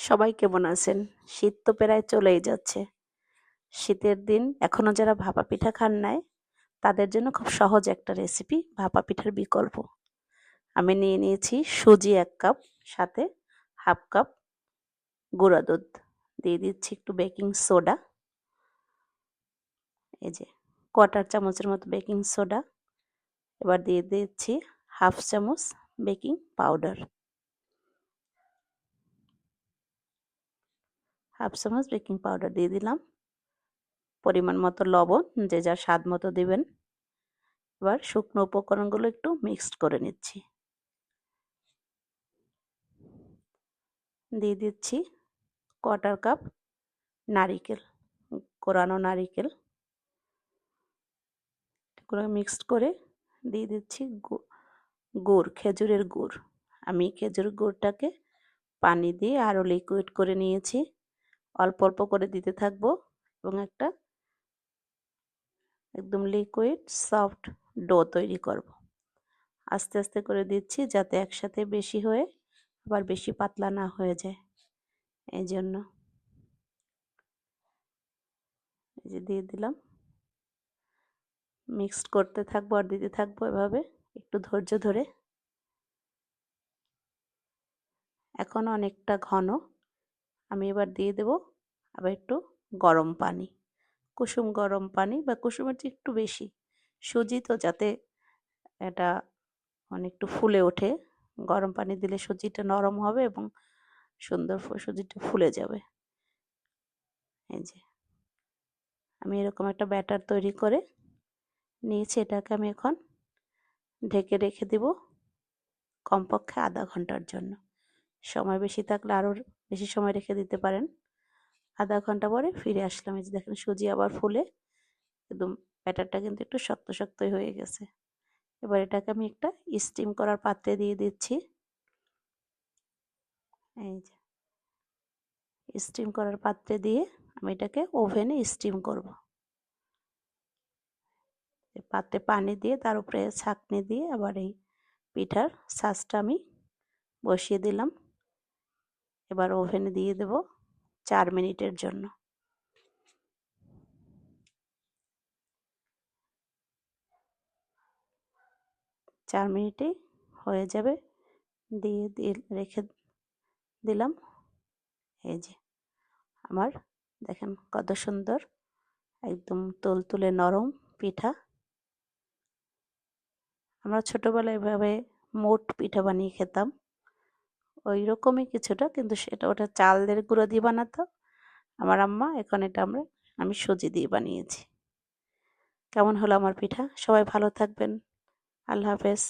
সবাই কেমন আছেন? শীত তো প্রায় চলেই যাচ্ছে। শীতের দিন এখনো যারা ভাপা পিঠা খান নাই, তাদের জন্য খুব সহজ একটা রেসিপি ভাপা পিঠার বিকল্প। আমি নিয়ে নিয়েছি সুজি ১ কাপ, সাথে 1/2 কাপ গুঁড়া দুধ। দিয়ে দিচ্ছি একটু বেকিং সোডা। এই যে 1/4 চামচের মতো বেকিং সোডা। এবার দিয়ে দিচ্ছি 1/2 চামচ বেকিং পাউডার। 1/2 চামচ বেকিং পাউডার দিয়ে দিলাম। পরিমাণ মতো লবণ, যে যার স্বাদ মতো দিবেন। এবার শুকনো উপকরণগুলো একটু মিক্সড করে নিচ্ছি। দিয়ে দিচ্ছি 1/4 কাপ নারিকেল, কোরানো নারিকেল। এগুলো মিক্সড করে দিয়ে দিচ্ছি গুড়, খেজুরের গুড়। আমি খেজুরের গুড়টাকে পানি দিয়ে আরও লিকুইড করে নিয়েছি। অল্প অল্প করে দিতে থাকবো এবং একটা একদম লিকুইড সফট ডো তৈরি করব। আস্তে আস্তে করে দিচ্ছি যাতে একসাথে বেশি হয়ে আবার বেশি পাতলা না হয়ে যায়। এই জন্য এই যে দিয়ে দিলাম। মিক্সড করতে থাকবো আর দিতে থাকবো এভাবে একটু ধৈর্য ধরে। এখন অনেকটা ঘন। আমি এবার দিয়ে দেব আবার একটু গরম পানি, কুসুম গরম পানি বা কুসুমের চেয়ে একটু বেশি। সুজি তো যাতে এটা একটু ফুলে ওঠে, গরম পানি দিলে সুজিটা নরম হবে এবং সুন্দর সুজিটা ফুলে যাবে। এই যে আমি এরকম একটা ব্যাটার তৈরি করে নিয়েছি, এটাকে আমি এখন ঢেকে রেখে দেব কমপক্ষে আধা ঘন্টার জন্য। সময় বেশি থাকলে আরও বেশি সময় রেখে দিতে পারেন। আধা ঘন্টা পরে ফিরে আসলাম। এই যে দেখেন সুজি আবার ফুলে একদম ব্যাটারটা কিন্তু একটু শক্ত শক্তই হয়ে গেছে। এবার এটাকে আমি একটা স্টিম করার পাত্রে দিয়ে দিচ্ছি। এই যে স্টিম করার পাত্রে দিয়ে আমি এটাকে ওভেনে স্টিম করব। পাত্রে পানি দিয়ে তার উপরে ছাঁকনি দিয়ে আবার এই পিঠার ছাঁচটা আমি বসিয়ে দিলাম। এবার ওভেনে দিয়ে দেব 4 মিনিটের জন্য। 4 মিনিটেই হয়ে যাবে। দিয়ে রেখে দিলাম। এই যে আমার দেখেন কত সুন্দর একদম তুলতুলে নরম পিঠা। আমরা ছোটবেলায় এভাবে মোট পিঠা বানিয়ে খেতাম, ওই রকমই কিছুটা, কিন্তু ওটা চালের গুঁড়ো দিয়ে বানাতো আমার আম্মা। এখন এটা আমি সুজি দিয়ে বানিয়েছি। কেমন হলো আমার পিঠা? সবাই ভালো থাকবেন। আল্লাহ হাফেজ।